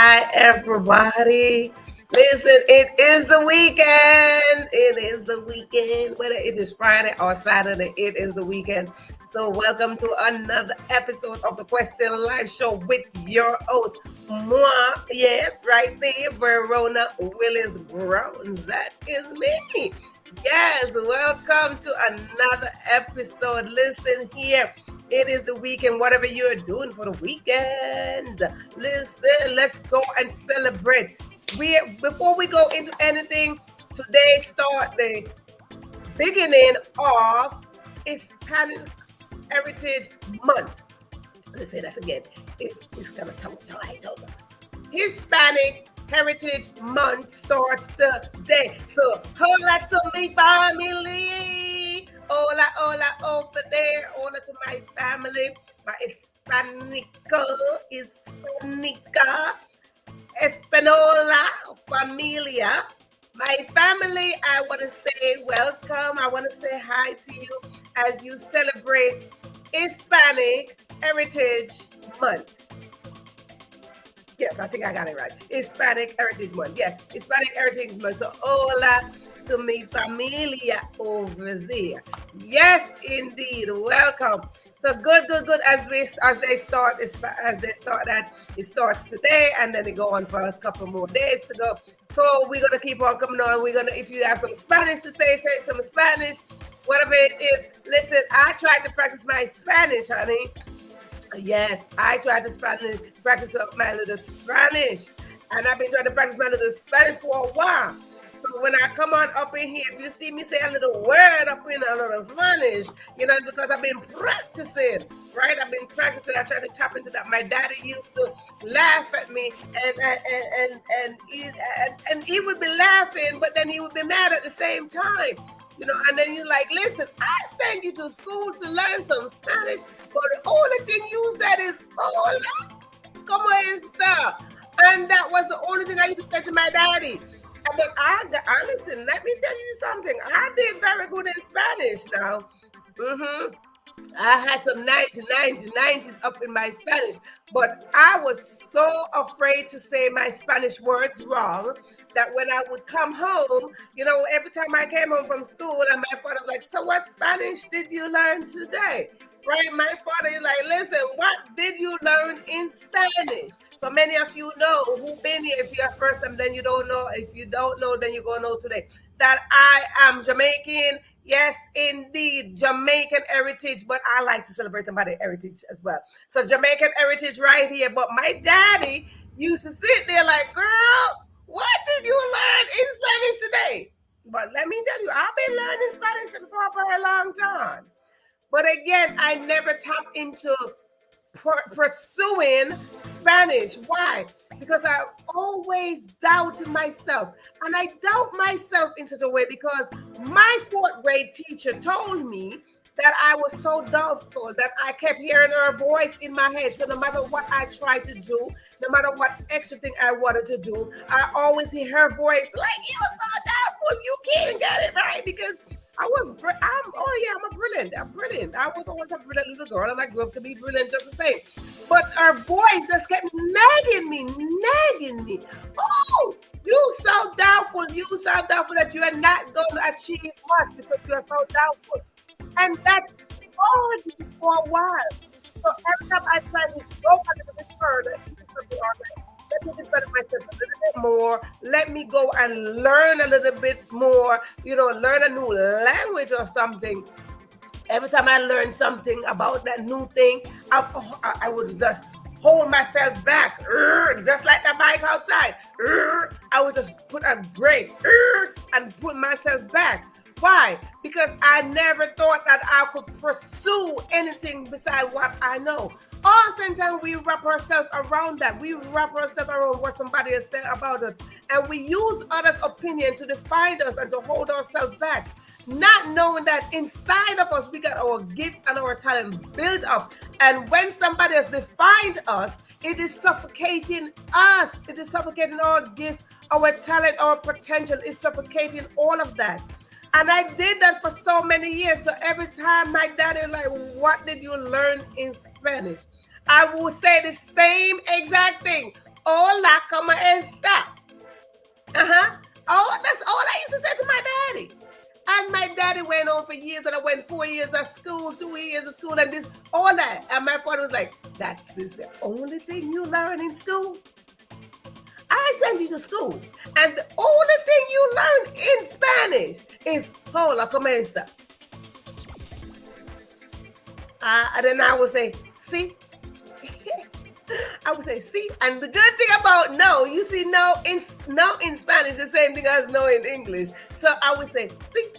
Hi, everybody. Listen, it is the weekend. It is the weekend. Whether it is Friday or Saturday, it is the weekend. So, welcome to another episode of the Question Live Show with your host, moi. Yes, right there, Verona Willis-Brown. That is me. Yes, welcome to another episode. Listen here. It is the weekend, whatever you're doing for the weekend. Listen, let's go and celebrate. Before we go into anything, today start the beginning of Hispanic Heritage Month. Let me say that again. It's kind of tongue tied. Hispanic Heritage Month starts today. So hola to me family. Hola, hola over there. Hola to my family. My Hispanica, Espanola familia. My family, I want to say welcome. I want to say hi to you as you celebrate Hispanic Heritage Month. Yes, I think I got it right. Hispanic Heritage Month. Yes, Hispanic Heritage Month. So, hola to mi familia over there. Yes, indeed. Welcome. So good. As they start that, it starts today, and then they go on for a couple more days to go. So we're gonna keep on coming on. If you have some Spanish to say some Spanish. Whatever it is. Listen, I tried to practice my Spanish, honey. Yes, I tried to practice my little Spanish, and I've been trying to practice my little Spanish for a while. So when I come on up in here, if you see me say a little word up in a little Spanish, it's because I've been practicing, right? I've been practicing. I tried to tap into that. My daddy used to laugh at me, and he would be laughing, but then he would be mad at the same time. And then you're like, listen, I sent you to school to learn some Spanish, but the only thing you said is, hola, como esta? And that was the only thing I used to say to my daddy. But listen, let me tell you something. I did very good in Spanish now. I had some 90s up in my Spanish, but I was so afraid to say my Spanish words wrong that when I would come home, every time I came home from school, and my father was like, so what Spanish did you learn today? Right? My father is like, listen, what did you learn in Spanish? So many of you know who've been here. If you're first time, then you don't know. If you don't know, then you're going to know today that I am Jamaican. Yes, indeed, Jamaican heritage, but I like to celebrate somebody's heritage as well. So Jamaican heritage right here. But my daddy used to sit there like, girl, what did you learn in Spanish today? But let me tell you, I've been learning Spanish for a long time. But again, I never tapped into pursuing Spanish. Why? Because I always doubted myself. And I doubt myself in such a way because my fourth grade teacher told me that I was so doubtful that I kept hearing her voice in my head. So no matter what I tried to do, no matter what extra thing I wanted to do, I always hear her voice like, you were so doubtful, you can't get it right because I'm brilliant. I'm brilliant. I was always a brilliant little girl, and I grew up to be brilliant just the same. But her voice just kept nagging me. Oh, you so doubtful that you are not going to achieve much because you are so doubtful. And that bothered me for a while. So every time I try to go a little bit further, let me develop myself a little bit more. Let me go and learn a little bit more, learn a new language or something. Every time I learn something about that new thing, I would just hold myself back, just like the bike outside. I would just put a brake and put myself back. Why? Because I never thought that I could pursue anything besides what I know. Oftentimes we wrap ourselves around that. We wrap ourselves around what somebody has said about us. And we use others' opinion to define us and to hold ourselves back. Not knowing that inside of us, we got our gifts and our talent built up. And when somebody has defined us, it is suffocating us. It is suffocating our gifts, our talent, our potential. It's suffocating all of that. And I did that for so many years. So every time my daddy like, what did you learn in Spanish? I would say the same exact thing. Hola, ¿cómo está? Oh, that's all I used to say to my daddy. And my daddy went on for years, and I went 4 years of school, 2 years of school, and this, all that. And my father was like, "That is the only thing you learn in school? I sent you to school, and the only thing you learn in Spanish is hola, ¿cómo está?" And then I would say, "See." I would say, "See," and the good thing about no, you see, no in Spanish, the same thing as no in English. So I would say, "See."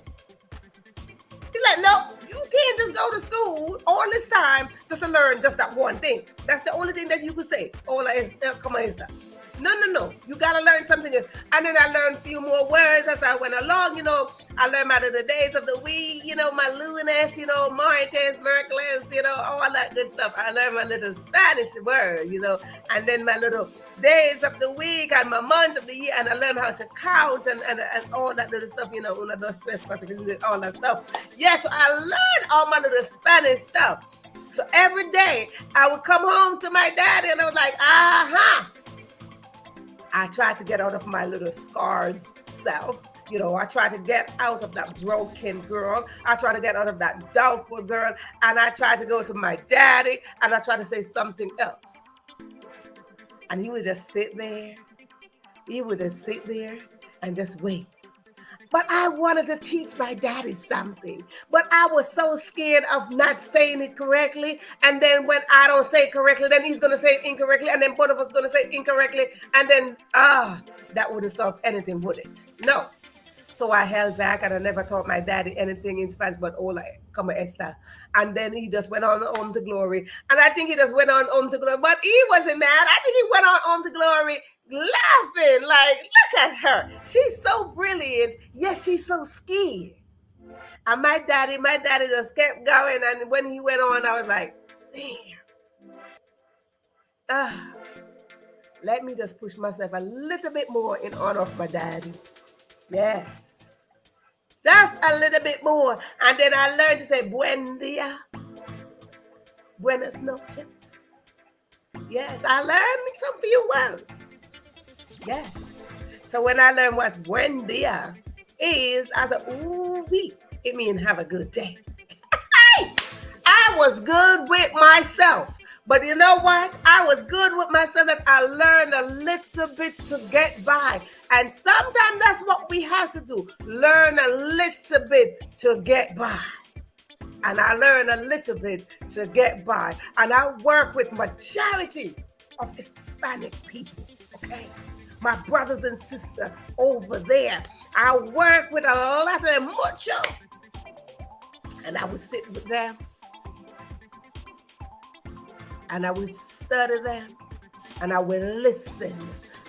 He's like, "No, you can't just go to school all this time just to learn just that one thing. That's the only thing that you could say. Hola, como esta." No. You gotta learn something. And then I learned a few more words as I went along. I learned out of the days of the week, my lunes, martes, mercoles, all that good stuff. I learned my little Spanish word, and then my little days of the week and my month of the year, and I learned how to count and all that little stuff, una, dos, tres, cuatro, all that stuff. Yeah, so I learned all my little Spanish stuff. So every day I would come home to my daddy and I was like, I tried to get out of my little scarred self. I tried to get out of that broken girl. I tried to get out of that doubtful girl. And I tried to go to my daddy and I tried to say something else. And he would just sit there. He would just sit there and just wait. But I wanted to teach my daddy something. But I was so scared of not saying it correctly. And then when I don't say it correctly, then he's going to say it incorrectly. And then both of us going to say it incorrectly. And then, that wouldn't solve anything, would it? No. So I held back and I never taught my daddy anything in Spanish but hola, como esta. And then he just went on to glory. And I think he just went on to glory. But he wasn't mad. I think he went on to glory laughing like, look at her. She's so brilliant. Yes, she's so scared. And my daddy just kept going. And when he went on, I was like, damn. Let me just push myself a little bit more in honor of my daddy. Yes. Just a little bit more. And then I learned to say, buen dia. Buenas noches. Yes, I learned some few words. Yes. So when I learned what's buen dia is, I said, ooh, it means have a good day. I was good with myself. But you know what? I was good with myself that I learned a little bit to get by. And sometimes that's what we have to do. Learn a little bit to get by. And I learned a little bit to get by. And I work with majority of Hispanic people, okay? My brothers and sisters over there. I work with a lot of them, mucho. And I would sit with them. And I would study them, and I would listen.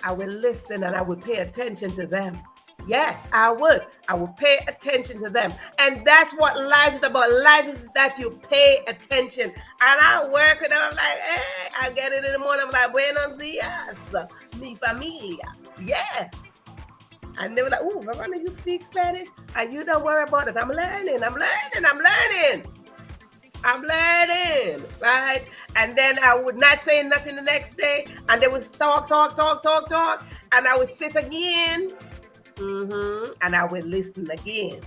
I would listen, and I would pay attention to them. Yes, I would. I would pay attention to them. And that's what life is about. Life is that you pay attention. And I work with them. I'm like, hey, I get it in the morning. I'm like, buenos dias, mi familia. Yeah. And they were like, ooh, Verona, you speak Spanish? And you don't worry about it. I'm learning, right? And then I would not say nothing the next day. And they would talk. And I would sit again. And I would listen again.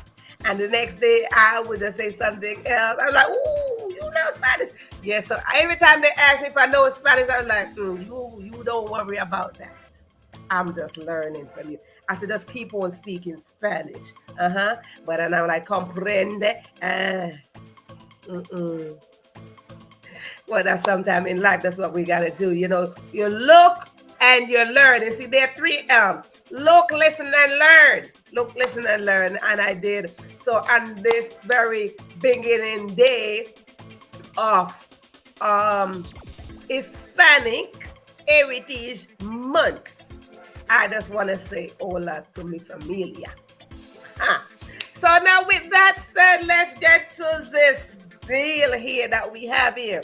And the next day, I would just say something else. I'm like, ooh, you know Spanish? Yeah, so every time they ask me if I know Spanish, I'm like, you don't worry about that. I'm just learning from you. I said, just keep on speaking Spanish. But then I'm like, comprende. Well, that's sometime in life. That's what we got to do. You look and you learn. And see, there are three look, listen, and learn. Look, listen, and learn. And I did. So on this very beginning day of Hispanic Heritage Month, I just want to say hola to mi familia. So now with that said, let's get to this deal here that we have here.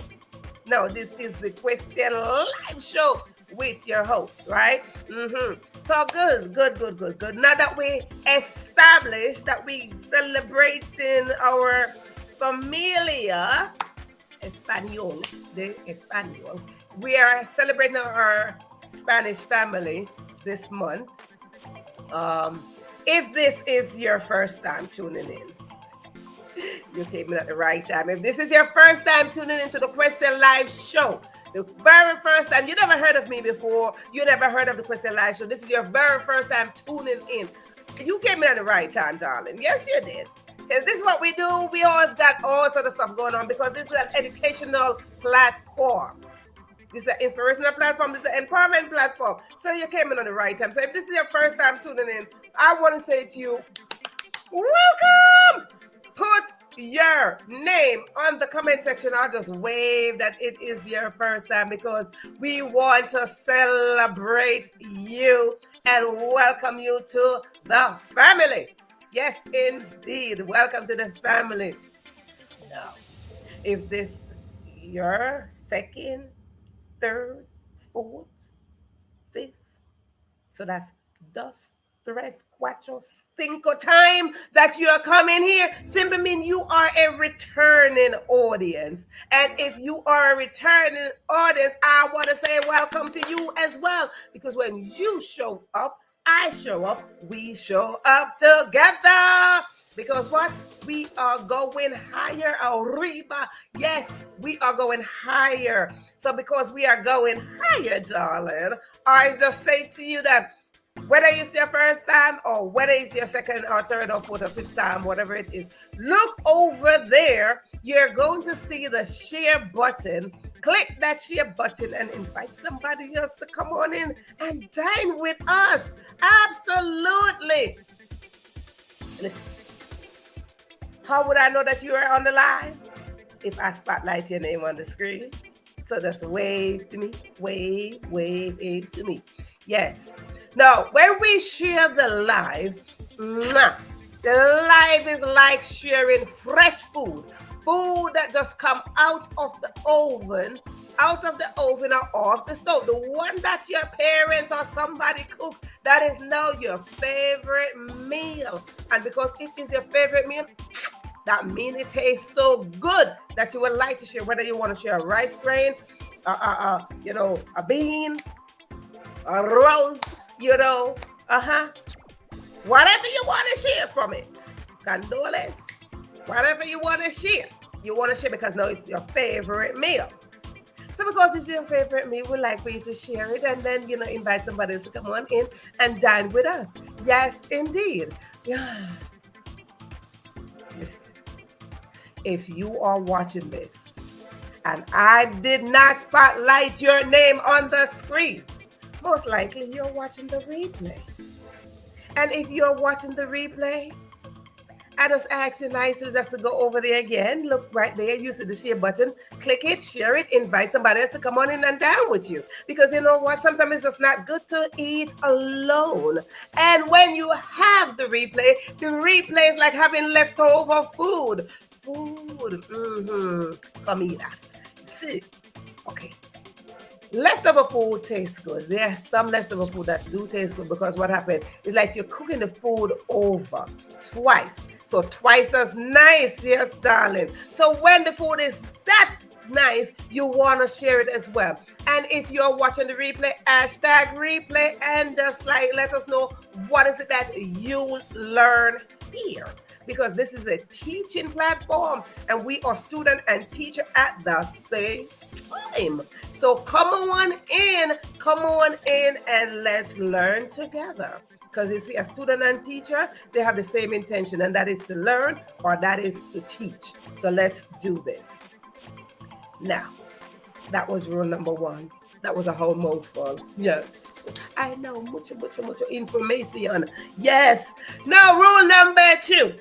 No, this is the Question Live Show with your host, right? So good. Now that we established that we celebrating our familia Espanol, we are celebrating our Spanish family this month. If this is your first time tuning in, you came in at the right time. If this is your first time tuning into the Question Live show, the very first time, you never heard of me before, you never heard of the Question Live show, this is your very first time tuning in, you came in at the right time, darling. Yes, you did. Because this is what we do. We always got all sort of stuff going on because this is an educational platform. This is an inspirational platform. This is an empowerment platform. So you came in on the right time. So if this is your first time tuning in, I want to say to you, welcome. Put your name on the comment section. I'll just wave that it is your first time because we want to celebrate you and welcome you to the family. Yes, indeed. Welcome to the family. Now, if this your second, third, fourth, fifth, so that's dos, tres, cuatro, cinco time that you are coming here, simply mean you are a returning audience. And if you are a returning audience, I want to say welcome to you as well. Because when you show up, I show up, we show up together. Because what? We are going higher, arriba. Yes, we are going higher. So because we are going higher, darling, I just say to you that whether it's your first time or whether it's your second or third or fourth or fifth time, whatever it is, look over there. You're going to see the share button. Click that share button and invite somebody else to come on in and dine with us. Absolutely. Listen, how would I know that you are on the live? If I spotlight your name on the screen. So just wave to me. Wave to me. Yes. Now, when we share the live is like sharing fresh food that just come out of the oven or off the stove. The one that your parents or somebody cooked, that is now your favorite meal. And because it is your favorite meal, that means it tastes so good that you would like to share, whether you want to share a rice grain, a bean, a rose, whatever you want to share from it. Candoles, whatever you want to share. You want to share because now it's your favorite meal. So because it's your favorite meal, we'd like for you to share it and then, invite somebody else to come on in and dine with us. Yes, indeed. Yeah. Listen, if you are watching this and I did not spotlight your name on the screen, most likely you're watching the replay. And if you're watching the replay, I just ask you nicely just to go over there again. Look right there. You see the share button. Click it, share it, invite somebody else to come on in and dine with you. Because you know what? Sometimes it's just not good to eat alone. And when you have the replay is like having leftover food. Comidas. See? Okay. Leftover food tastes good. There's some leftover food that do taste good because what happened is like you're cooking the food over twice. So twice as nice, yes, darling. So when the food is that nice, you want to share it as well. And if you're watching the replay, hashtag replay and just like let us know what is it that you learn here. Because this is a teaching platform and we are student and teacher at the same time. So come on in and let's learn together. Because you see, a student and teacher, they have the same intention, and that is to learn or that is to teach. So let's do this. Now, that was rule number 1. That was a whole mouthful. Yes. I know, mucho information. Yes. Now, rule number 2.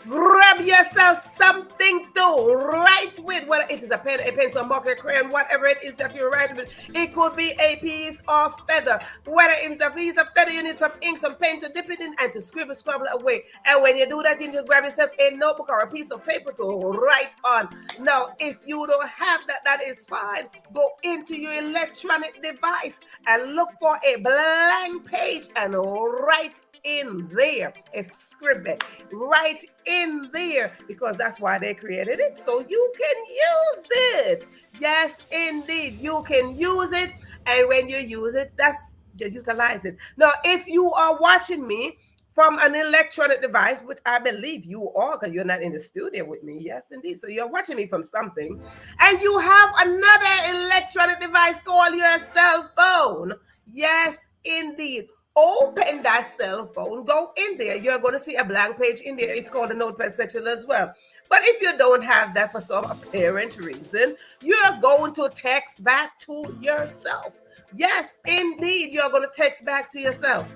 Grab yourself something to write with, whether it is a pen, a pencil, marker, crayon, whatever it is that you're writing with. It could be a piece of feather. Whether it's a piece of feather, you need some ink, some pen to dip it in and to scribble away. And when you do that, you need to grab yourself a notebook or a piece of paper to write on. Now, if you don't have that, that is fine. Go into your electronic device and look for a blank page and write in there. A scribble right in there, because that's why they created it, so you can use it. Yes, indeed, you can use it. And when you use it, that's just utilize it. Now, if you are watching me from an electronic device, which I believe you are, because you're not in the studio with me. Yes, indeed. So you're watching me from something, and you have another electronic device called your cell phone. Yes, indeed. Open that cell phone, go in there. You're going to see a blank page in there. It's called the notepad section as well. But if you don't have that for some apparent reason, you're going to text back to yourself. Yes, indeed, you're going to text back to yourself.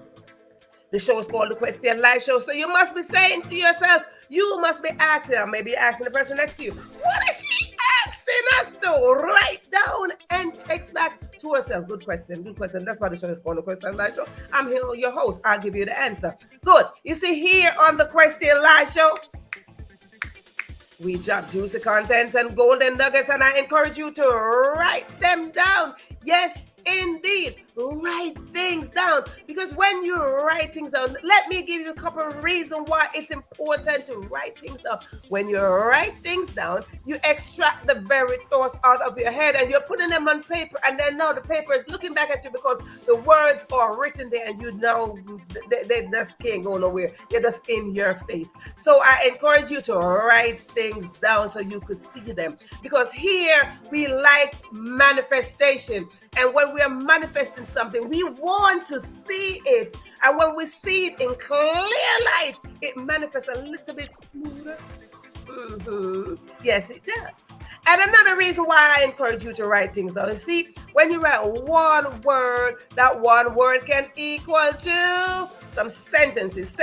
The show is called the Question Live Show. So you must be saying to yourself, you must be asking, or maybe asking the person next to you, what is she asking us to? Write down and text back to herself. Good question. Good question. That's why the show is called the Question Live Show. I'm here, your host. I'll give you the answer. Good. You see, here on the Question Live Show, we drop juicy contents and golden nuggets, and I encourage you to write them down. Yes, indeed. Write things down. Because when you write things down, let me give you a couple of reasons why it's important to write things down. When you write things down, you extract the very thoughts out of your head and you're putting them on paper. And then now the paper is looking back at you because the words are written there and you know they just can't go nowhere. They're just in your face. So I encourage you to write things down so you could see them. Because here we like manifestation. And when we are manifesting something, we want to see it. And when we see it in clear light, it manifests a little bit smoother. Yes, it does. And another reason why I encourage you to write things down, you see, when you write one word, that one word can equal to some sentences.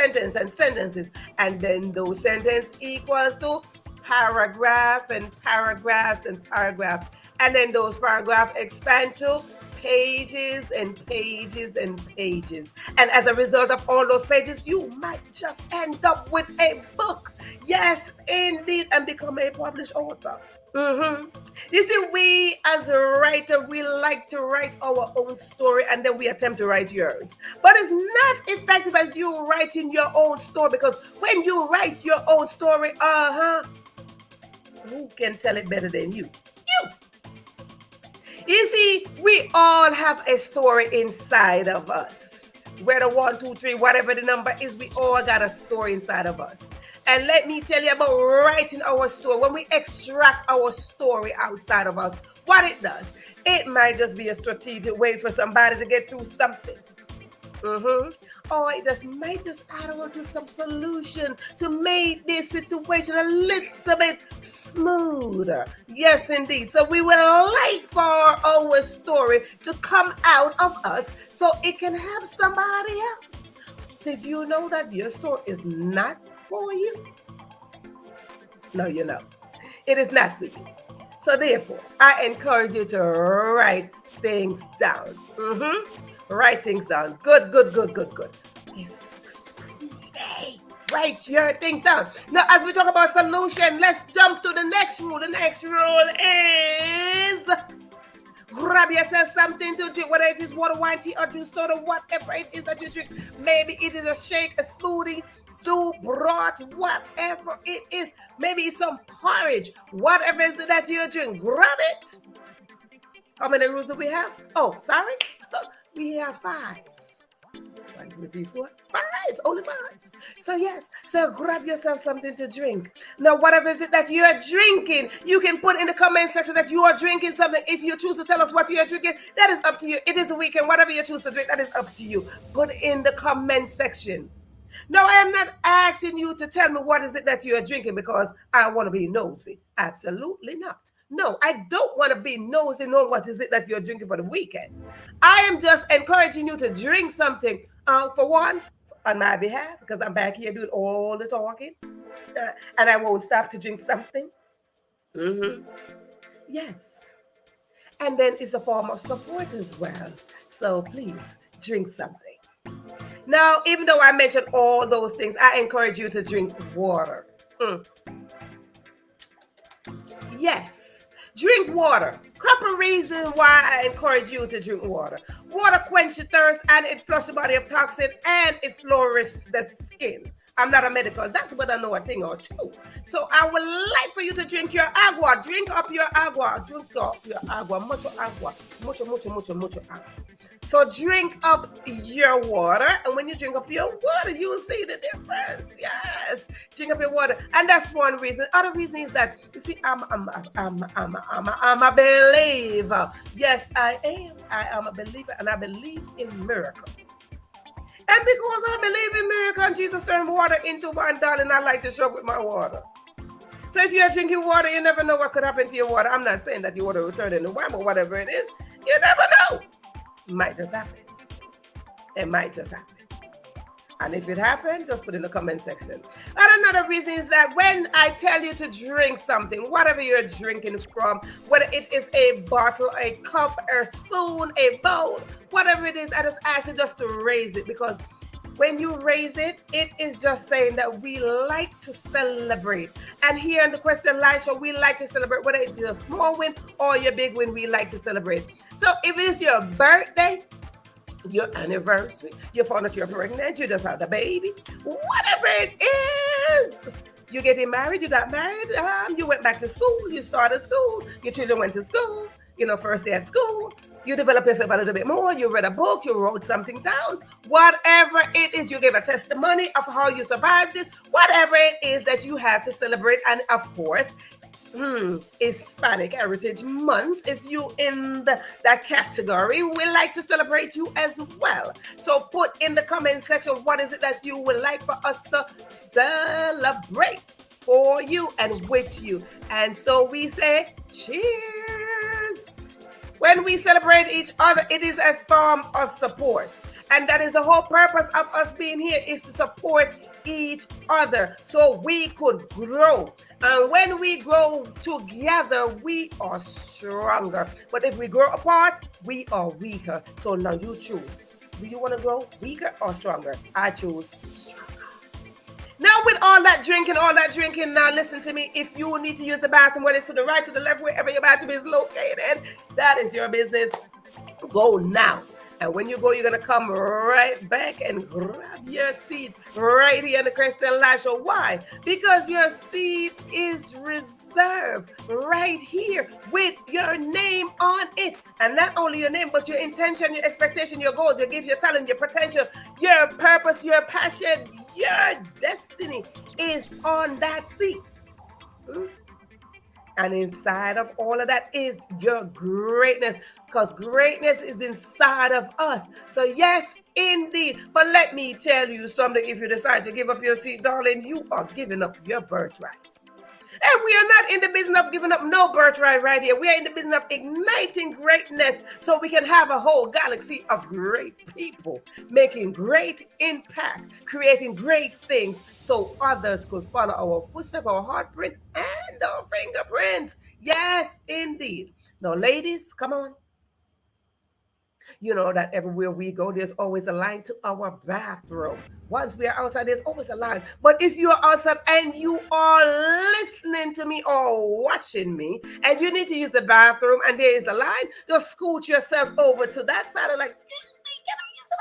And then those sentences equals to paragraph and paragraphs and paragraphs. And then those paragraphs expand to pages and pages and pages. And as a result of all those pages, you might just end up with a book. Yes, indeed, and become a published author. You see, we as a writer, we like to write our own story and then we attempt to write yours. But it's not effective as you writing your own story, because when you write your own story, who can tell it better than you? You. You see, we all have a story inside of us. Whether 1, 2, 3, whatever the number is, we all got a story inside of us. And let me tell you about writing our story. When we extract our story outside of us, what it does, it might just be a strategic way for somebody to get through something. Or it just might just add on to some solution to make this situation a little bit smoother. Yes, indeed. So we would like for our story to come out of us so it can help somebody else. Did you know that your story is not for you? No, you know. It is not for you. So therefore, I encourage you to write things down. Write things down. Good. Yes. Hey, write your things down. Now, as we talk about solution, let's jump to the next rule. The next rule is grab yourself something to drink, whether it is water, wine, tea, or juice, soda, whatever it is that you drink. Maybe it is a shake, a smoothie, soup, broth, whatever it is. Maybe it's some porridge, whatever it is that you drink. Grab it. How many rules do we have? Oh, sorry. We have 5. 1, 2, 3, 4, 5. Only 5. So yes. So grab yourself something to drink. Now, whatever is it that you are drinking, you can put in the comment section that you are drinking something. If you choose to tell us what you are drinking, that is up to you. It is a weekend. Whatever you choose to drink, that is up to you. Put in the comment section. No, I am not asking you to tell me what is it that you are drinking because I want to be nosy. Absolutely not. No, I don't want to be nosy knowing what is it that you're drinking for the weekend. I am just encouraging you to drink something, for one, on my behalf, because I'm back here doing all the talking, and I won't stop to drink something. Yes. And then it's a form of support as well. So please drink something. Now, even though I mentioned all those things, I encourage you to drink water. Yes, drink water. Couple reasons why I encourage you to drink water. Water quenches thirst and it flushes the body of toxin and it flourishes the skin. I'm not a medical doctor, but I know a thing or two. So I would like for you to drink your agua. Drink up your agua. Drink up your agua. Mucho agua. Mucho, mucho, mucho, mucho agua. So drink up your water, and when you drink up your water, you will see the difference. Yes, drink up your water, and that's one reason. Other reason is that you see, I'm a believer. Yes, I am. I am a believer, and I believe in miracles. And because I believe in miracle, and Jesus turned water into wine, darling, I like to show up with my water. So if you're drinking water, you never know what could happen to your water. I'm not saying that your water will turn into wine, but whatever it is, you never know. It might just happen. It might just happen. And if it happens, just put in the comment section. And another reason is that when I tell you to drink something, whatever you're drinking from, whether it is a bottle, a cup, a spoon, a bowl, whatever it is, I just ask you just to raise it, because when you raise it, it is just saying that we like to celebrate. And here in the Question Live Show, we like to celebrate, whether it's your small win or your big win, we like to celebrate. So if it's your birthday, your anniversary, you found out you're pregnant, you just had a baby, whatever it is, you getting married, you got married, you went back to school, you started school, your children went to school, first day at school, you develop yourself a little bit more, you read a book, you wrote something down, whatever it is, you gave a testimony of how you survived it, whatever it is that you have to celebrate. And of course, Hispanic Heritage Month, if you in that category, we like to celebrate you as well. So put in the comment section, what is it that you would like for us to celebrate for you and with you? And so we say cheers. When we celebrate each other, it is a form of support. And that is the whole purpose of us being here, is to support each other so we could grow. And when we grow together, we are stronger. But if we grow apart, we are weaker. So now you choose. Do you want to grow weaker or stronger? I choose stronger. Now with all that drinking, now listen to me. If you need to use the bathroom, whether it's to the right, to the left, wherever your bathroom is located, that is your business. Go now. And when you go, you're going to come right back and grab your seat right here in the Christian Live Show. Why? Because your seat is reserved right here with your name on it. And not only your name, but your intention, your expectation, your goals, your gifts, your talent, your potential, your purpose, your passion, your destiny is on that seat. And inside of all of that is your greatness, because greatness is inside of us. So yes, indeed. But let me tell you something. If you decide to give up your seat, darling, you are giving up your birthright. And we are not in the business of giving up no birthright right here. We are in the business of igniting greatness so we can have a whole galaxy of great people making great impact, creating great things so others could follow our footsteps, our heartprint, and our fingerprints. Yes, indeed. Now, ladies, come on. You know that everywhere we go, there's always a line to our bathroom. Once we are outside, there's always a line. But if you are outside and you are listening to me or watching me, and you need to use the bathroom and there is a line, just scoot yourself over to that side and excuse me, can I use the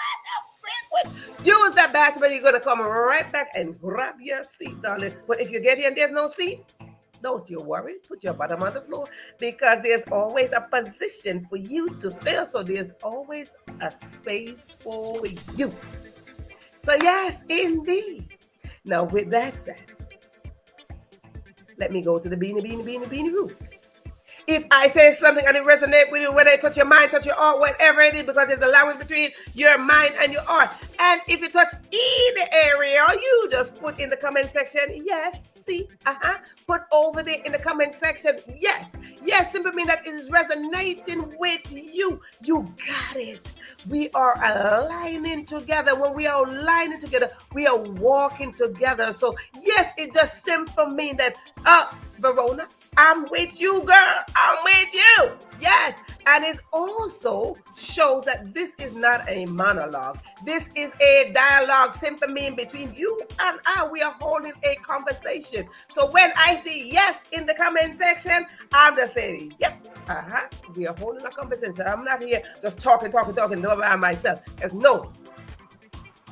bathroom? Use that bathroom and you're going to come right back and grab your seat, darling. But if you get here and there's no seat, don't you worry. Put your bottom on the floor, because there's always a position for you to fill. So there's always a space for you. So yes, indeed. Now with that said, let me go to the beanie room. If I say something and it resonates with you, whether it touch your mind, touch your heart, whatever it is, because there's a language between your mind and your heart. And if you touch either area, you just put in the comment section, yes, see, put over there in the comment section, yes. Yes, simply mean that it is resonating with you. You got it. We are aligning together. When we are aligning together, we are walking together. So yes, it just simply mean that, Verona, I'm with you, girl. I'm with you. Yes. And it also shows that this is not a monologue. This is a dialogue, simply mean between you and I. We are holding a conversation. So when I see yes in the comment section, I'm just saying, yep, we are holding a conversation. I'm not here just talking by myself. There's no.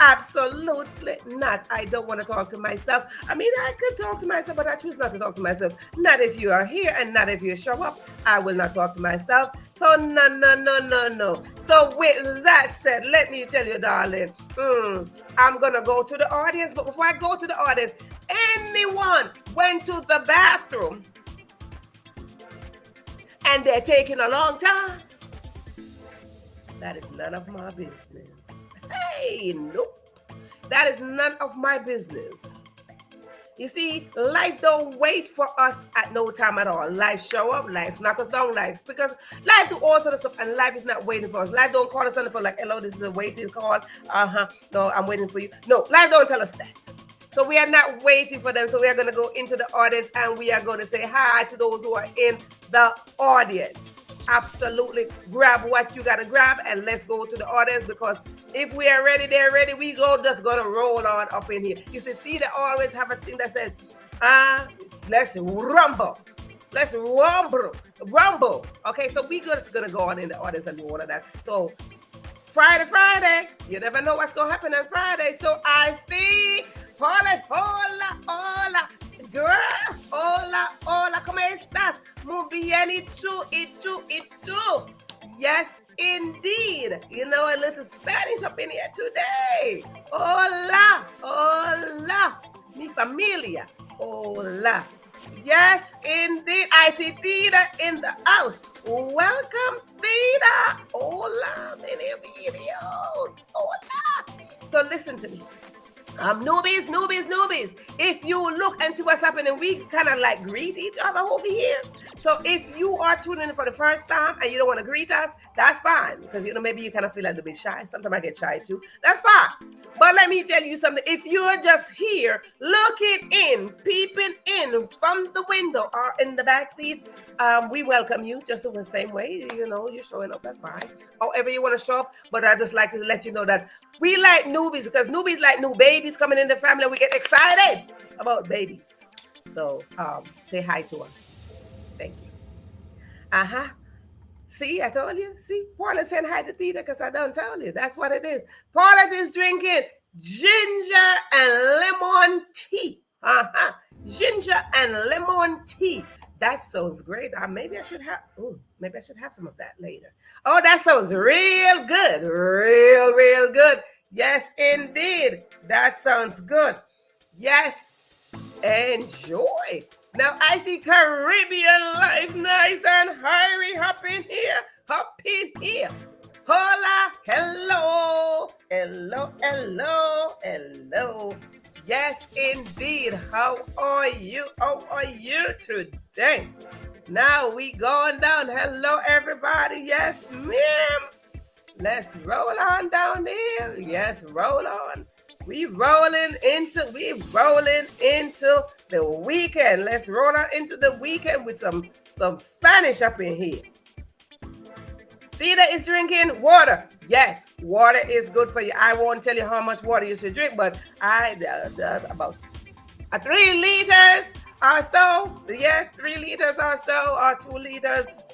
Absolutely not. I don't want to talk to myself. I mean, I could talk to myself, but I choose not to talk to myself. Not if you are here and not if you show up. I will not talk to myself. So, no, no, no, no, no. So, with that said, let me tell you, darling, I'm going to go to the audience. But before I go to the audience, anyone went to the bathroom and they're taking a long time? That is none of my business. Hey, nope. That is none of my business. You see, life don't wait for us at no time at all. Life show up, life knock us down, life. Because life do all sorts of stuff and life is not waiting for us. Life don't call us on the phone like, hello, this is a waiting call. No, I'm waiting for you. No, life don't tell us that. So we are not waiting for them. So we are going to go into the audience and we are going to say hi to those who are in the audience. Absolutely. Grab what you got to grab and let's go to the audience, because if we are ready, they're ready. We go just going to roll on up in here. You see, theater always have a thing that says, let's rumble. Let's rumble. Okay, so we just going to go on in the audience and do all of that. So Friday, you never know what's going to happen on Friday. So I see, hola, girl, hola, ¿cómo estás? Muy bien, y tú. Yes, indeed. You know, a little Spanish up in here today. Hola, mi familia, hola. Yes, indeed. I see Tita in the house. Welcome, Tita. Hola, bienvenido. Hola. So listen to me. Newbies. If you look and see what's happening, we kind of like greet each other over here. So if you are tuning in for the first time and you don't want to greet us, that's fine. Because, you know, maybe you kind of feel a little bit shy. Sometimes I get shy too. That's fine. But let me tell you something. If you're just here looking in, peeping in from the window or in the back seat, we welcome you just in the same way. You know, you're showing up. That's fine. However you want to show up. But I just like to let you know that we like newbies, because newbies like new babies coming in the family. We get excited about babies. So say hi to us. Thank you. See, I told you. See, Paulette saying hi to Theta because I don't tell you. That's what it is. Paulette is drinking ginger and lemon tea. Ginger and lemon tea. That sounds great. Maybe I should have some of that later. Oh, that sounds real good. Real good. Yes, indeed. That sounds good. Yes. Enjoy. Now I see Caribbean life, nice and hurry. Hop in here. Hola, hello. Yes, indeed. How are you today? Now we going down. Hello, everybody. Yes, ma'am. Let's roll on down there. Yes, roll on. We rolling into the weekend. Let's roll on into the weekend with some Spanish up in here. Theta is drinking water. Yes, water is good for you. I won't tell you how much water you should drink, but about 3 liters or so. Yeah, 3 liters or so, or 2 liters.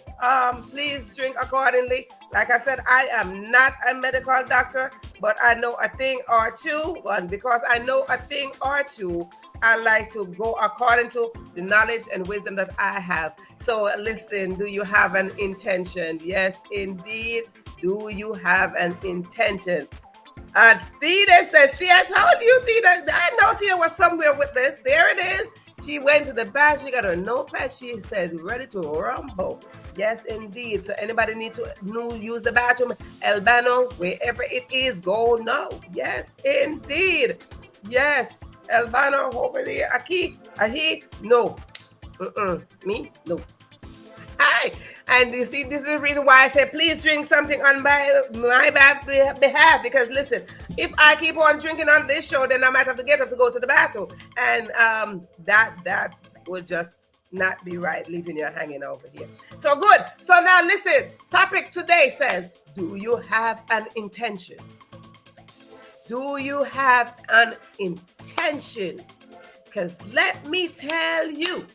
Please drink accordingly. Like I said, I am not a medical doctor, but I know a thing or two. And because I know a thing or two, I like to go according to the knowledge and wisdom that I have. So listen, do you have an intention? Yes, indeed. Do you have an intention? Theta says, see, I told you, Theta. I know Theta was somewhere with this. There it is. She went to the bathroom. She got her notepad. She says, ready to rumble. Yes, indeed. So anybody need to use the bathroom, Albano, wherever it is, go now. Yes, indeed. Yes, Albano over there. Aquí, ahi, no. Me, no. Hi. And you see, this is the reason why I said, please drink something on my behalf. Because listen, if I keep on drinking on this show, then I might have to get up to go to the bathroom. And that would just not be right, leaving you hanging over here. So good. So now listen, topic today says, do you have an intention? Do you have an intention? Because let me tell you,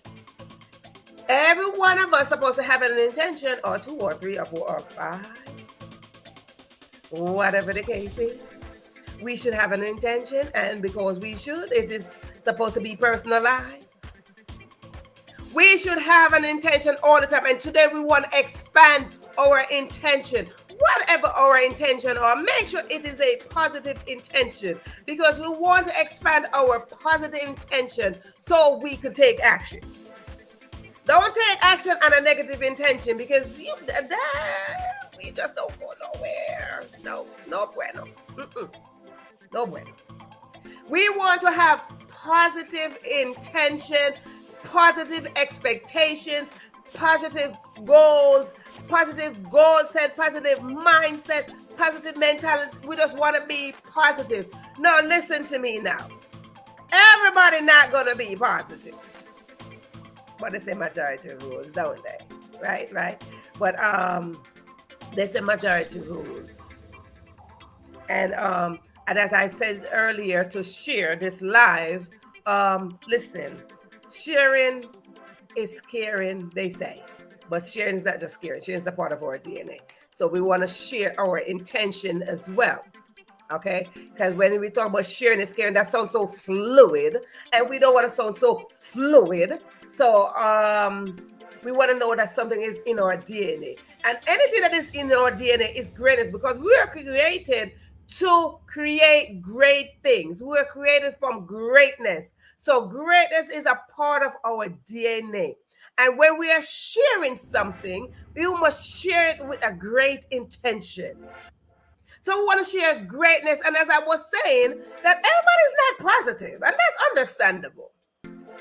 every one of us supposed to have an intention, or 2 or 3 or 4 or 5. Whatever the case is. We should have an intention, and because we should, it is supposed to be personalized. We should have an intention all the time. And today we want to expand our intention. Whatever our intention are, make sure it is a positive intention, because we want to expand our positive intention so we could take action. Don't take action on a negative intention, because we just don't go nowhere. No bueno. No bueno. We want to have positive intention, positive expectations, positive goals set, positive mindset, positive mentality. We just want to be positive. Now, listen to me now. Everybody not going to be positive. But they say majority rules, don't they? Right. But they say majority rules. And as I said earlier, to share this live, listen, sharing is caring, they say. But sharing is not just caring. Sharing is a part of our DNA. So we want to share our intention as well. Okay? Because when we talk about sharing is caring, that sounds so fluid. And we don't want to sound so fluid. So we want to know that something is in our DNA. And anything that is in our DNA is greatness, because we are created to create great things. We are created from greatness. So greatness is a part of our DNA. And when we are sharing something, we must share it with a great intention. So we want to share greatness. And as I was saying, that everybody's not positive, and that's understandable.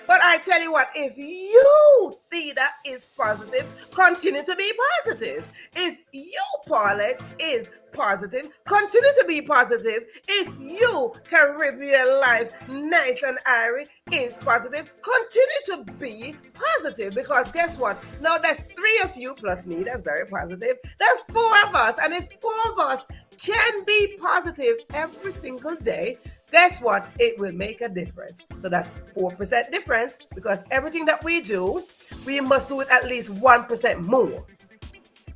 But I tell you what, if you think that is positive, continue to be positive. If you, Paulette, is positive, continue to be positive. If you, Caribbean Life, Nice and Irie, is positive, continue to be positive. Because guess what? Now there's 3 of you plus me, that's very positive. There's 4 of us. And if 4 of us can be positive every single day, guess what? It will make a difference. So that's 4% difference, because everything that we do, we must do it at least 1% more.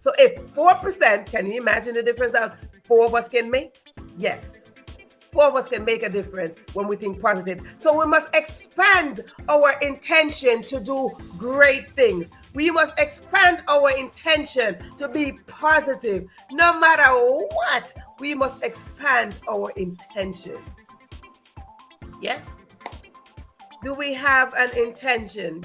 So if 4%, can you imagine the difference that 4 of us can make? Yes. 4 of us can make a difference when we think positive. So we must expand our intention to do great things. We must expand our intention to be positive. No matter what, we must expand our intentions. Yes? Do we have an intention?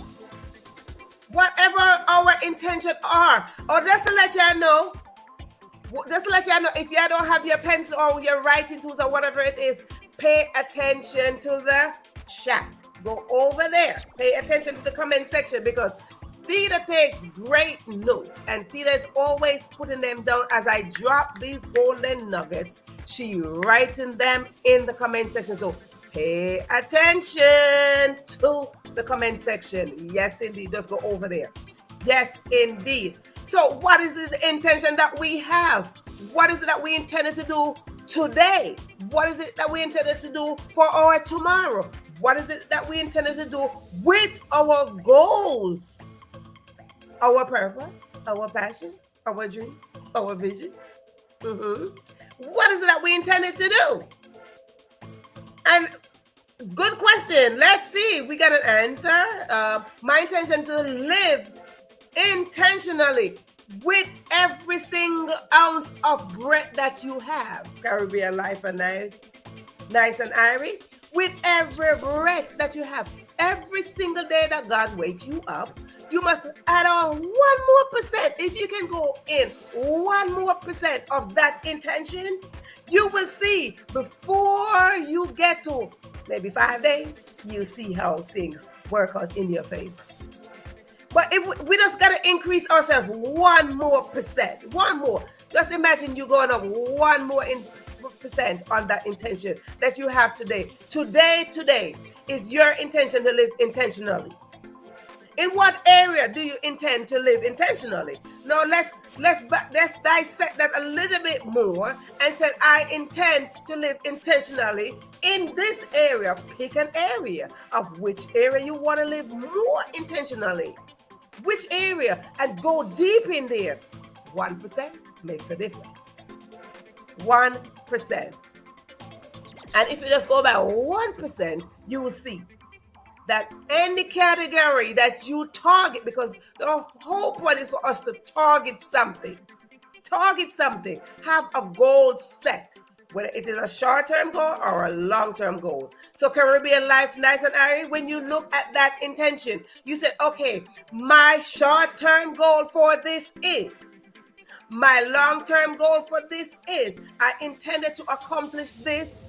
Whatever our intention are, or just to let you know, if you don't have your pencil or your writing tools or whatever it is, pay attention to the chat. Go over there. Pay attention to the comment section, because Theta takes great notes, and Theta is always putting them down as I drop these golden nuggets. She writing them in the comment section. So pay attention to the comment section. Yes, indeed. Just go over there. Yes, indeed. So what is the intention that we have? What is it that we intended to do today? What is it that we intended to do for our tomorrow? What is it that we intended to do with our goals? Our purpose, our passion, our dreams, our visions. What is it that we intended to do? And good question. Let's see. We got an answer. My intention to live intentionally with every single ounce of breath that you have. Caribbean Life and Nice and Irie. With every breath that you have. Every single day that God wakes you up, you must add on 1 more percent. If you can go in 1 more percent of that intention, you will see before you get to maybe 5 days, you see how things work out in your favor. But if we just got to increase ourselves 1 more percent, 1 more. Just imagine you going up 1 more percent on that intention that you have today. Today is your intention to live intentionally. In what area do you intend to live intentionally? Now let's dissect that a little bit more and say, I intend to live intentionally in this area. Pick an area of which area you want to live more intentionally. Which area, and go deep in there. 1% makes a difference. 1%. And if you just go by 1%, you will see that any category that you target, because the whole point is for us to target something. Target something. Have a goal set, whether it is a short-term goal or a long-term goal. So Caribbean Life, Nice and Airy, when you look at that intention, you said, okay, my short-term goal for this is, my long-term goal for this is, I intended to accomplish this.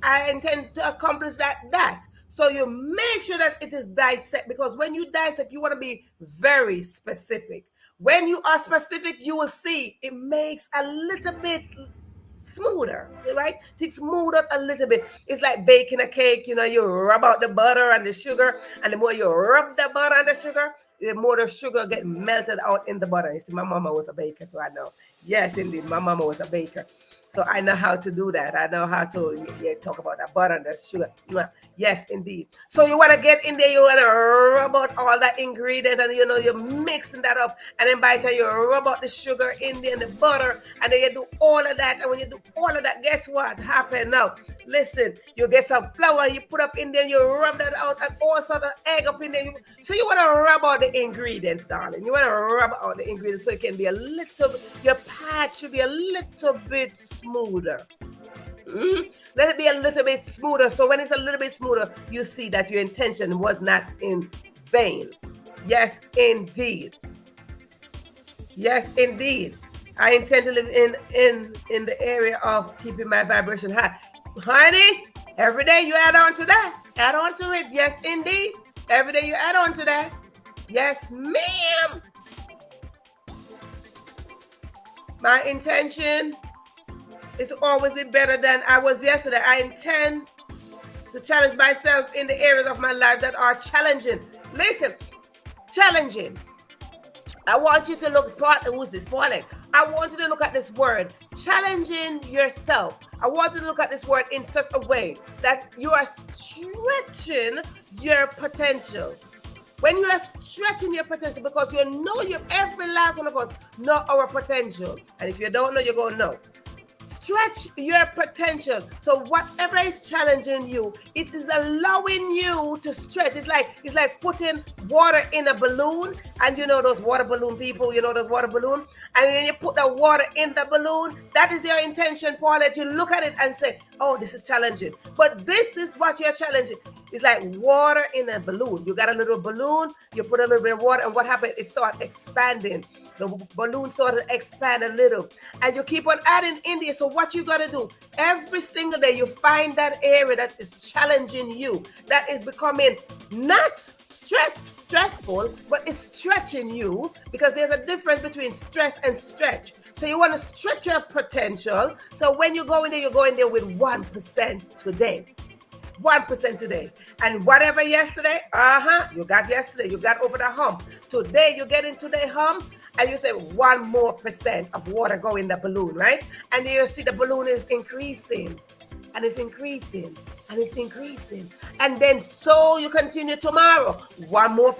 I intend to accomplish that. So you make sure that it is dissect, because when you dissect, you want to be very specific. When you are specific, you will see it makes a little bit smoother, right? To smooth out a little bit. It's like baking a cake, you rub out the butter and the sugar, and the more you rub the butter and the sugar, the more the sugar get melted out in the butter. You see, my mama was a baker, so I know. Yes, indeed, my mama was a baker. So I know how to do that. I know how to talk about that butter and the sugar. Yes, indeed. So you want to get in there, you want to rub out all that ingredient, and you're mixing that up. And then by the time you rub out the sugar in there and the butter, and then you do all of that. And when you do all of that, guess what happened now? Listen, you get some flour, you put up in there, you rub that out, and also the egg up in there. So you want to rub out the ingredients, darling. You want to rub out the ingredients so it can be a little, your pad should be a little bit smoother. Let it be a little bit smoother. So when it's a little bit smoother, you see that your intention was not in vain. Yes, indeed. Yes, indeed. I intend to live in the area of keeping my vibration high. Honey, every day you add on to that. Add on to it. Yes, indeed. Every day you add on to that. Yes, ma'am. My intention is to always be better than I was yesterday. I intend to challenge myself in the areas of my life that are challenging. Listen, challenging. I want you to look, who's this? Pauline. I want you to look at this word, challenging yourself. I want you to look at this word in such a way that you are stretching your potential. When you are stretching your potential, because every last one of us know our potential. And if you don't know, you're going to know. Stretch your potential. So whatever is challenging you, it is allowing you to stretch. It's like putting water in a balloon, and those water balloon people, those water balloon, and then you put the water in the balloon. That is your intention, Paul, that you look at it and say, oh, this is challenging. But this is what you're challenging. It's like water in a balloon. You got a little balloon, you put a little bit of water, and what happened? It starts expanding. The balloon sort of expand a little, and you keep on adding in there. So what you got to do every single day, you find that area that is challenging you, that is becoming not stressful, but it's stretching you, because there's a difference between stress and stretch. So you want to stretch your potential. So when you go in there, you go in there with 1% today. 1% today. And whatever yesterday, you got yesterday, you got over the hump. Today, you get into the hump, and you say 1% more of water go in the balloon, right? And you see the balloon is increasing, and it's increasing, and it's increasing. And then so you continue tomorrow, 1% more.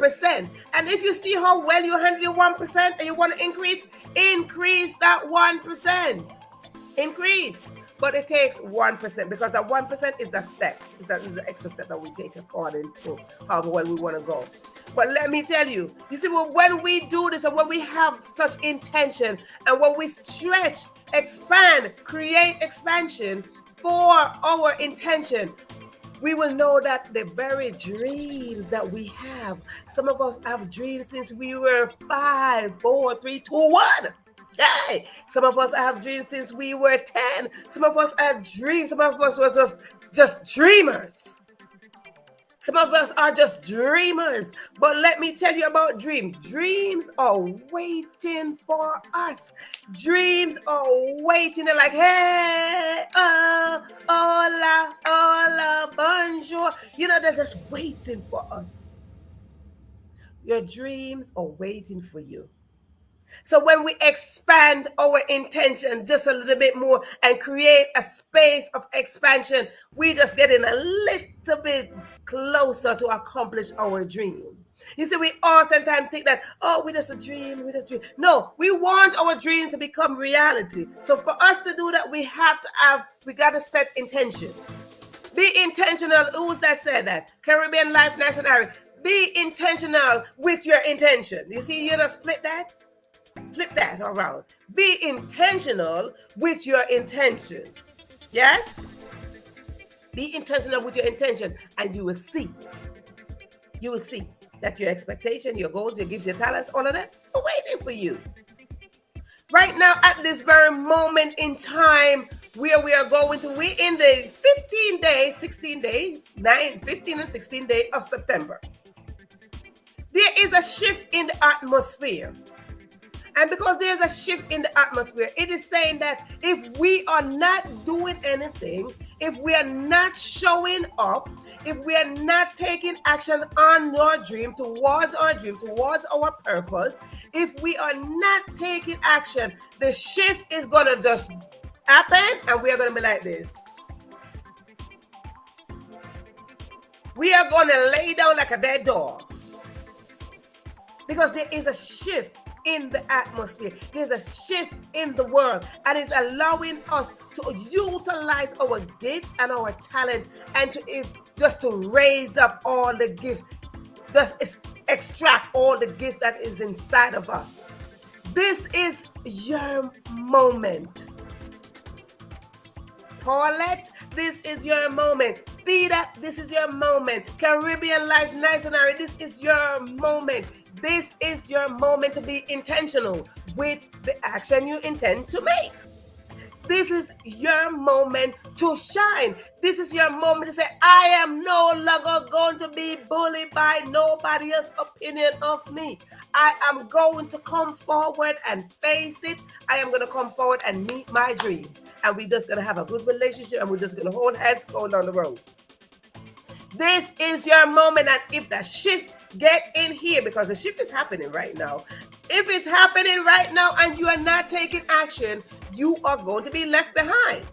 And if you see how well you handle your 1% and you want to increase that 1%. Increase. But it takes 1%, because that 1% is the step. It's the extra step that we take according to how well we want to go. But let me tell you, see, when we do this and when we have such intention and when we stretch, expand, create expansion for our intention, we will know that the very dreams that we have, some of us have dreams since we were 5, 4, 3, 2, 1. Hey, some of us have dreams since we were 10. Some of us have dreams. Some of us were just dreamers. Some of us are just dreamers. But let me tell you about dreams. Dreams are waiting for us. Dreams are waiting. They're like, hey, hola, hola, bonjour. They're just waiting for us. Your dreams are waiting for you. So when we expand our intention just a little bit more and create a space of expansion, we just getting a little bit closer to accomplish our dream. You see, we oftentimes think that, oh, we just a dream, we just dream. No, we want our dreams to become reality. So for us to do that, we got to set intention. Be intentional. Who's that said that? Caribbean Life National. Be intentional with your intention. You see, you just flip that around. Be intentional with your intention. Yes? Be intentional with your intention, and you will see that your expectation, your goals, your gifts, your talents, all of that are waiting for you. Right now, at this very moment in time, where we are going to, we're in the 15 and 16 days of September. There is a shift in the atmosphere. And because there's a shift in the atmosphere, it is saying that if we are not doing anything, if we are not showing up, if we are not taking action on your dream, towards our purpose, if we are not taking action, the shift is going to just happen and we are going to be like this. We are going to lay down like a dead dog. Because there is a shift in the atmosphere. There's a shift in the world, and it's allowing us to utilize our gifts and our talent, and to raise up all the gifts, just extract all the gifts that is inside of us. This is your moment. Paulette, this is your moment. Theta, this is your moment. Caribbean Life National, this is your moment. This is your moment to be intentional with the action you intend to make. This is your moment to shine. This is your moment to say, I am no longer going to be bullied by nobody else's opinion of me. I am going to come forward and face it. I am going to come forward and meet my dreams. And we're just going to have a good relationship, and we're just going to hold hands going down the road. This is your moment. And if the shift get in here, because the shift is happening right now. If it's happening right now and you are not taking action, you are going to be left behind.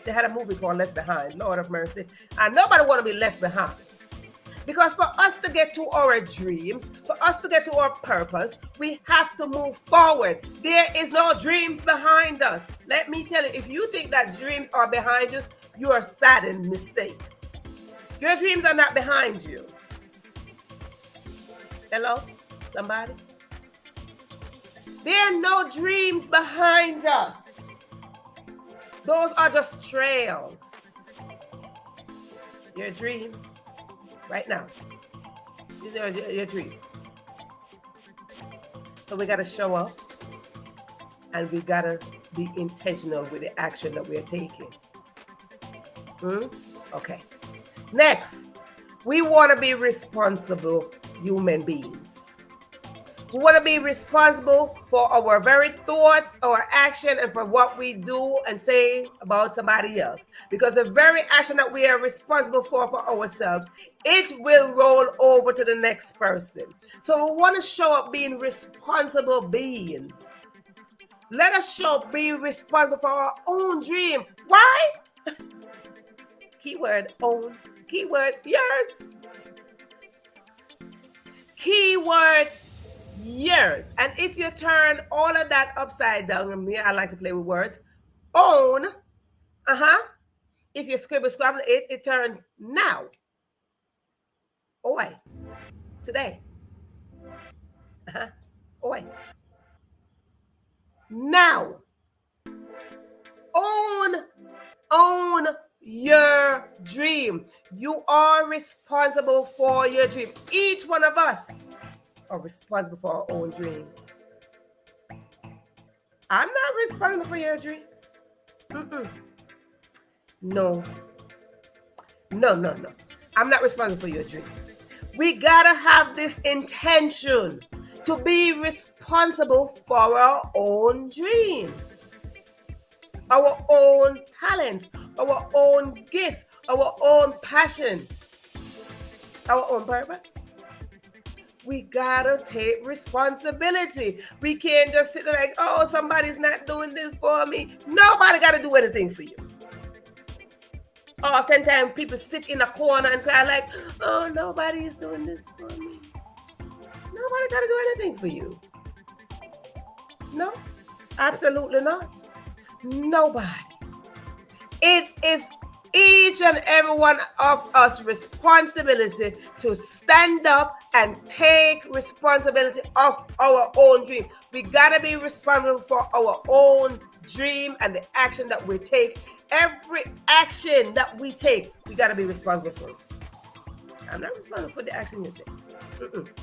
They had a movie called Left Behind, Lord of mercy. And nobody want to be left behind. Because for us to get to our dreams, for us to get to our purpose, we have to move forward. There is no dreams behind us. Let me tell you, if you think that dreams are behind us, you are sad and mistake. Your dreams are not behind you. Hello? Somebody? There are no dreams behind us. Those are just trails. Your dreams, right now. These are your dreams. So we got to show up, and we got to be intentional with the action that we are taking. Okay. Next, we want to be responsible human beings. We want to be responsible for our very thoughts, our action, and for what we do and say about somebody else. Because the very action that we are responsible for ourselves, it will roll over to the next person. So we want to show up being responsible beings. Let us show up being responsible for our own dream. Why? Keyword own. Keyword yours. Keyword yours. And if you turn all of that upside down, and me, I like to play with words. Own. If you scrabble it, it turns now. Oi. Today. Oi. Now. Own your dream. You are responsible for your dream. Each one of us are responsible for our own dreams. I'm not responsible for your dreams. No. I'm not responsible for your dream. We gotta have this intention to be responsible for our own dreams, our own talents, our own gifts, our own passion, our own purpose. We gotta take responsibility. We can't just sit there like, oh, somebody's not doing this for me. Nobody gotta do anything for you. Oftentimes people sit in a corner and cry like, oh, nobody is doing this for me. Nobody gotta do anything for you. No, absolutely not. Nobody. It is each and every one of us responsibility to stand up and take responsibility of our own dream. We gotta be responsible for our own dream and the action that we take. Every action that we take, we gotta be responsible for it. I'm not responsible for the action you take.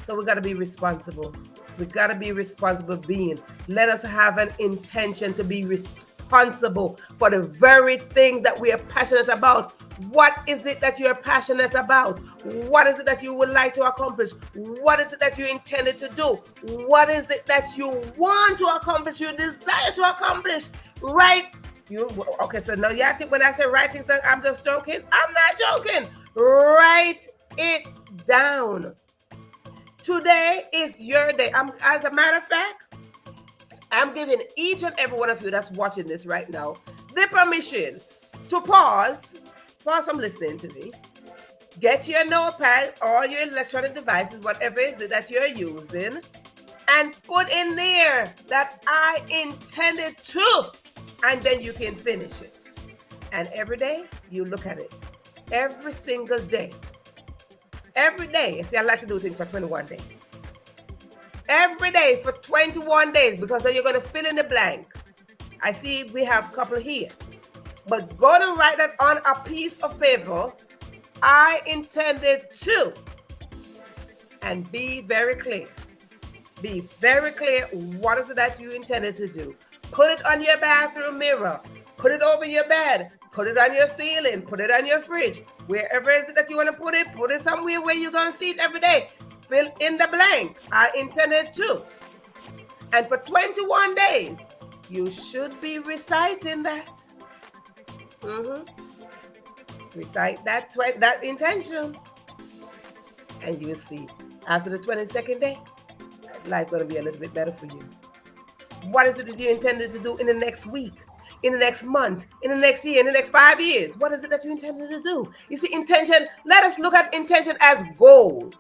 So we gotta be responsible. We gotta be responsible being. Let us have an intention to be responsible for the very things that we are passionate about. What is it that you are passionate about? What is it that you would like to accomplish? What is it that you intended to do? What is it that you want to accomplish? You desire to accomplish, right? Okay, so now y'all think when I say write things down, I'm just joking. I'm not joking. Write it down. Today is your day. As a matter of fact, I'm giving each and every one of you that's watching this right now the permission to pause from listening to me. Get your notepad or your electronic devices, whatever it is that you're using, and put in there that I intended to, and then you can finish it. And every day you look at it. Every single day. Every day. See, I like to do things for 21 days. Every day for 21 days, because then you're going to fill in the blank. I see we have a couple here. But go to write that on a piece of paper. I intended to. And be very clear. Be very clear. What is it that you intended to do? Put it on your bathroom mirror. Put it over your bed. Put it on your ceiling. Put it on your fridge. Wherever is it that you want to put it somewhere where you're going to see it every day. Fill in the blank. I intended to. And for 21 days, you should be reciting that. Recite that intention. And you'll see, after the 22nd day, life going to be a little bit better for you. What is it that you intended to do in the next week, in the next month, in the next year, in the next 5 years? What is it that you intended to do? You see, intention, let us look at intention as goals.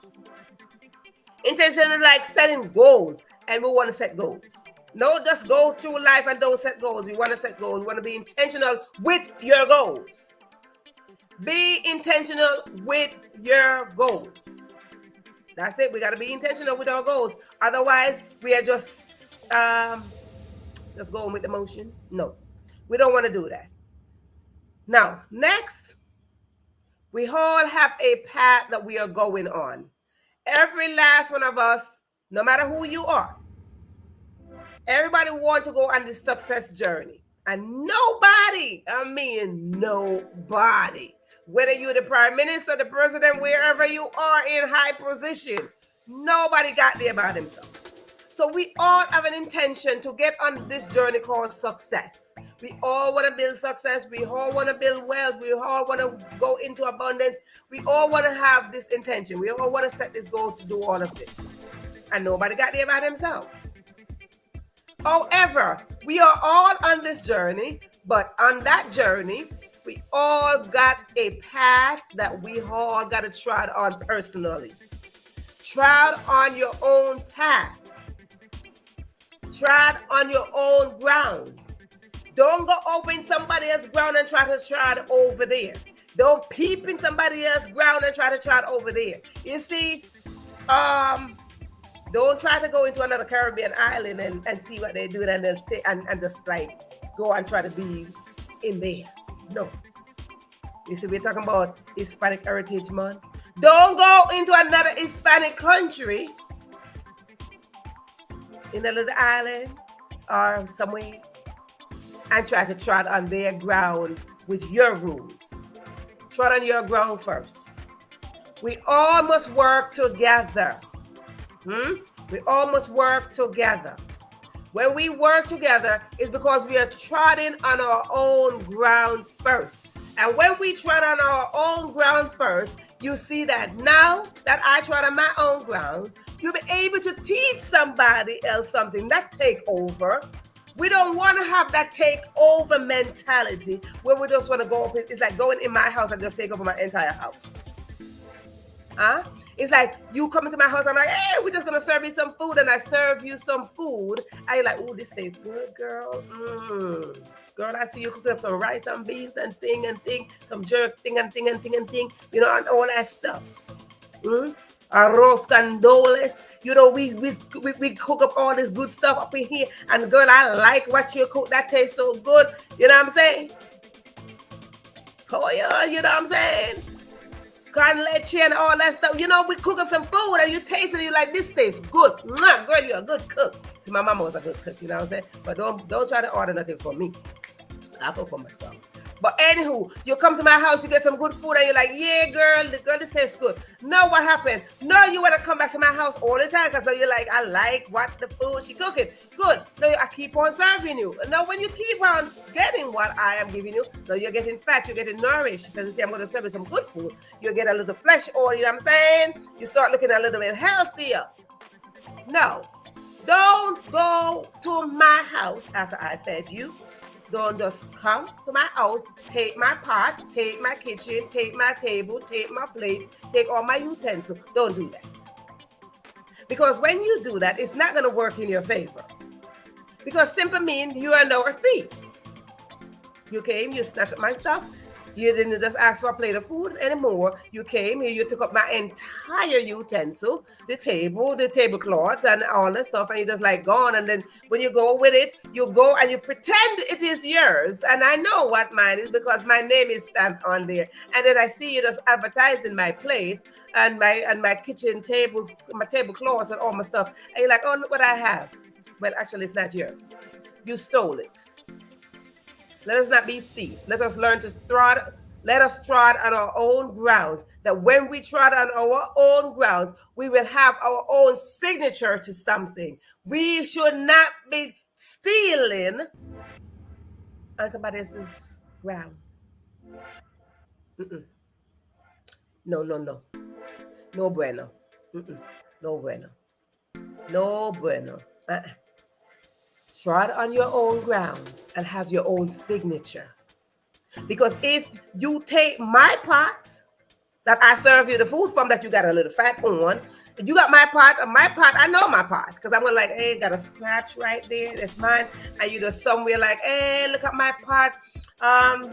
Intention is like setting goals, and we want to set goals. No, just go through life and don't set goals. We want to set goals. We want to be intentional with your goals. Be intentional with your goals. That's it. We got to be intentional with our goals. Otherwise, we are just going with the motion. No, we don't want to do that. Now, next, we all have a path that we are going on. Every last one of us, no matter who you are, everybody wants to go on this success journey. And nobody, whether you're the prime minister, the president, wherever you are in high position, nobody got there by themselves. So we all have an intention to get on this journey called success. We all want to build success. We all want to build wealth. We all want to go into abundance. We all want to have this intention. We all want to set this goal to do all of this. And nobody got there by themselves. However, we are all on this journey, but on that journey, we all got a path that we all got to trod on personally. Trod on your own path. Trod on your own ground. Don't go open somebody else's ground and try to trod over there. Don't peep in somebody else's ground and try to trod over there. You see, don't try to go into another Caribbean island and see what they're doing and then stay and just like go and try to be in there. No. You see, we're talking about Hispanic Heritage Month. Don't go into another Hispanic country in a little island or somewhere and try to trot on their ground with your rules. Trot on your ground first. We all must work together. We all must work together. When we work together, it's because we are trotting on our own ground first. And when we trot on our own ground first, You see that now that I trod on my own ground, you'll be able to teach somebody else something. That take over. We don't want to have that takeover mentality where we just want to go up. It's like going in my house and just take over my entire house. Huh? It's like you come into my house, I'm like, hey, we're just going to serve you some food, and I serve you some food, and you're like, oh, this tastes good, girl. Girl, I see you cooking up some rice and beans and thing, some jerk thing and thing, you know, and all that stuff. Arroz candoles, you know, we cook up all this good stuff up in here, and girl, I like what you cook. That tastes so good. You know what I'm saying? Oh yeah, you know what I'm saying? Con leche and all that stuff. You know, we cook up some food and you taste it, and you're like, this tastes good. Mwah, girl, you're a good cook. See, my mama was a good cook, you know what I'm saying? But don't try to order nothing for me. I cook for myself. But anywho, you come to my house, you get some good food, and you're like, yeah, girl, this tastes good. No, what happened? No, you want to come back to my house all the time because now you're like, I like what the food she cooking. Good. No, I keep on serving you. No, when you keep on getting what I am giving you, no, you're getting fat, you're getting nourished because you see, I'm going to serve you some good food. You'll get a little flesh oil, you know what I'm saying? You start looking a little bit healthier. No, don't go to my house after I fed you. Don't just come to my house, take my pot, take my kitchen, take my table, take my plate, take all my utensils. Don't do that. Because when you do that, it's not going to work in your favor. Because simply means you are now a thief. You came, you snatched up my stuff. You didn't just ask for a plate of food anymore. You came here, you took up my entire utensil, the tablecloth, and all the stuff, and you just like gone. And then when you go with it, you go and you pretend it is yours. And I know what mine is because my name is stamped on there. And then I see you just advertising my plate and my kitchen table, my tablecloths and all my stuff. And you're like, oh, look what I have. Well, actually, it's not yours. You stole it. Let us not be thieves. Let us learn to trod. Let us trod on our own grounds. That when we trod on our own grounds, we will have our own signature to something. We should not be stealing on somebody else's ground. No. No bueno. No bueno. No bueno. Trod on your own ground and have your own signature. Because if you take my pot that I serve you the food from that you got a little fat on, you got my pot, I know my pot. Because I'm going like, hey, got a scratch right there. That's mine. And you just somewhere like, hey, look at my pot.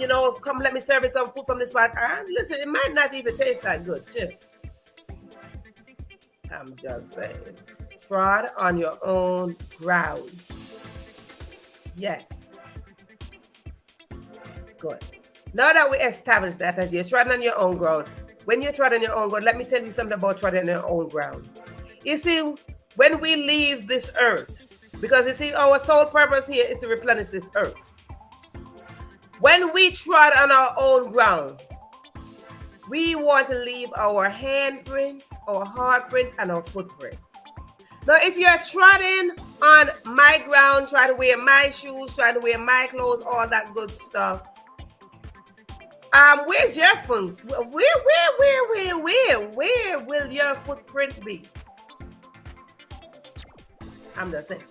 You know, come let me serve you some food from this pot. Listen, it might not even taste that good too. I'm just saying. Trod on your own ground. Yes. Good. Now that we established that you're treading on your own ground, when you trod on your own ground, let me tell you something about treading on your own ground. You see, when we leave this earth, because you see, our sole purpose here is to replenish this earth. When we trod on our own ground, we want to leave our handprints, our heartprints, and our footprints. Now, if you're treading on my ground, trying to wear my shoes, trying to wear my clothes, all that good stuff, where's your foot? Where will your footprint be? I'm just saying.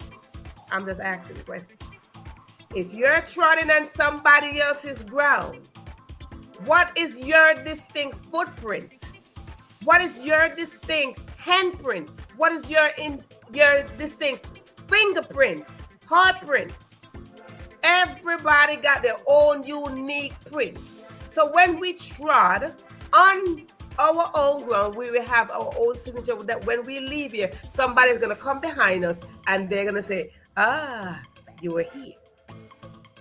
I'm just asking the question. If you're treading on somebody else's ground, what is your distinct footprint? What is your distinct handprint? What is your distinct fingerprint, heartprint? Everybody got their own unique print. So when we trod on our own ground, we will have our own signature that when we leave here, somebody's going to come behind us and they're going to say, you were here.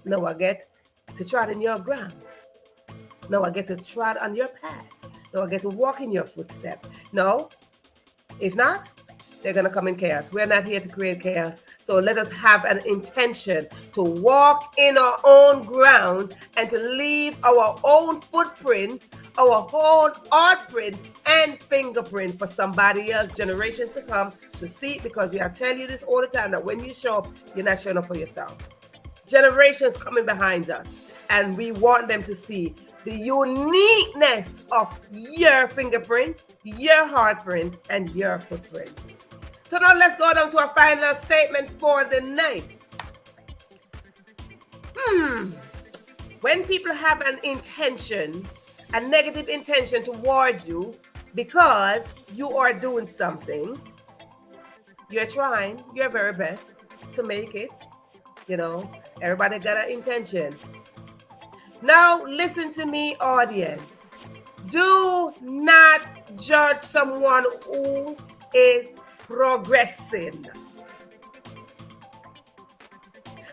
Now I get to trod on your ground. Now I get to trod on your path. Now I get to walk in your footsteps. No, if not, they're going to come in chaos. We're not here to create chaos. So let us have an intention to walk in our own ground and to leave our own footprint, our own artprint and fingerprint for somebody else, generations to come to see. Because I tell you this all the time, that when you show up, you're not showing up for yourself. Generations coming behind us. And we want them to see the uniqueness of your fingerprint, your heartprint, and your footprint. So now let's go down to our final statement for the night. When people have an intention, a negative intention towards you because you are doing something, you're trying your very best to make it. You know, everybody got an intention. Now, listen to me, audience. Do not judge someone who is progressing.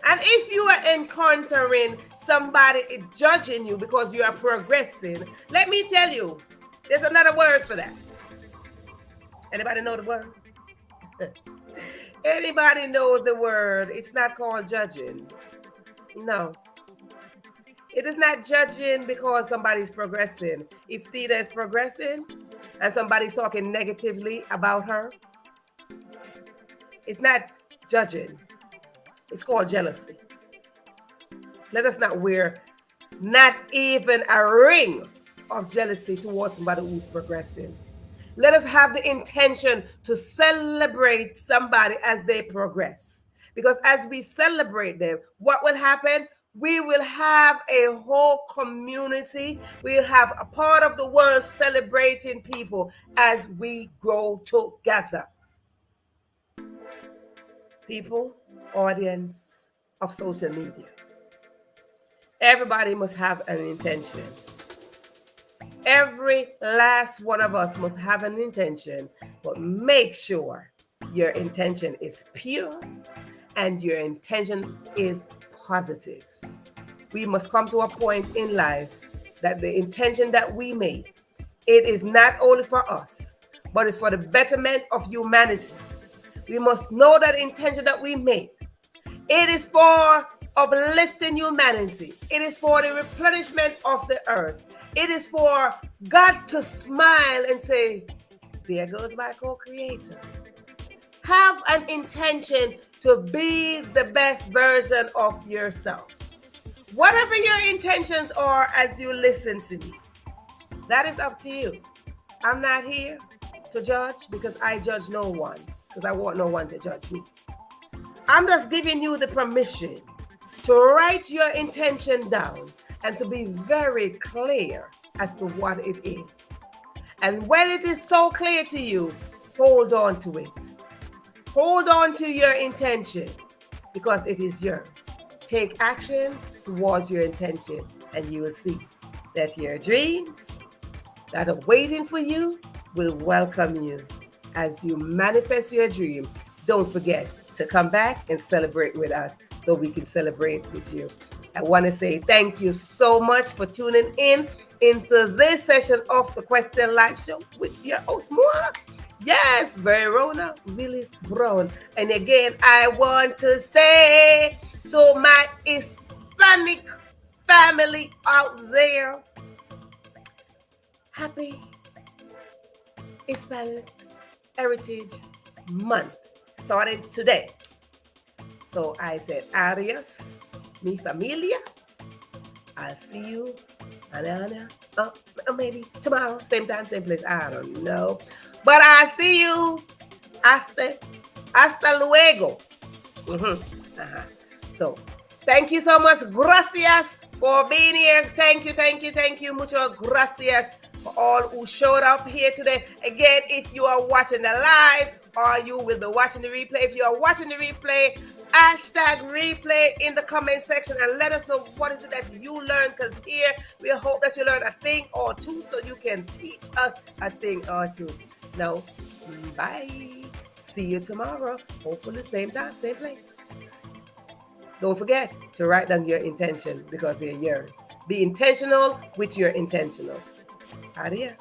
And if you are encountering somebody judging you because you are progressing, let me tell you, there's another word for that. Anybody know the word? Anybody know the word? It's not called judging. No. It is not judging because somebody's progressing. If Theta is progressing and somebody's talking negatively about her, it's not judging. It's called jealousy. Let us not wear not even a ring of jealousy towards somebody who's progressing. Let us have the intention to celebrate somebody as they progress. Because as we celebrate them, what will happen? We will have a whole community. We'll have a part of the world celebrating people as we grow together. People, audience of social media. Everybody must have an intention. Every last one of us must have an intention, but make sure your intention is pure and your intention is positive. We must come to a point in life that the intention that we make, it is not only for us, but it's for the betterment of humanity. We must know that the intention that we make, it is for uplifting humanity. It is for the replenishment of the earth. It is for God to smile and say, there goes my co-creator. Have an intention to be the best version of yourself. Whatever your intentions are as you listen to me, that is up to you. I'm not here to judge because I judge no one, because I want no one to judge me. I'm just giving you the permission to write your intention down and to be very clear as to what it is. And when it is so clear to you, hold on to it. Hold on to your intention because it is yours. Take action towards your intention and you will see that your dreams that are waiting for you will welcome you as you manifest your dream. Don't forget to come back and celebrate with us so we can celebrate with you. I want to say thank you so much for tuning in into this session of the Question Live Show with your host, Moa. Yes, Verona Willis-Brown. And again, I want to say to my Hispanic family out there, happy Hispanic Heritage Month, starting today. So I said, adios, mi familia. I'll see you maybe tomorrow, same time, same place. I don't know. But I see you. Hasta luego. So thank you so much. Gracias for being here. Thank you. Mucho gracias for all who showed up here today. Again, if you are watching the live or you will be watching the replay, if you are watching the replay, hashtag replay in the comment section and let us know what is it that you learned, because here we hope that you learn a thing or two so you can teach us a thing or two. Now, bye. See you tomorrow. Hopefully same time, same place. Don't forget to write down your intention because they're yours. Be intentional with your intentional. Adios.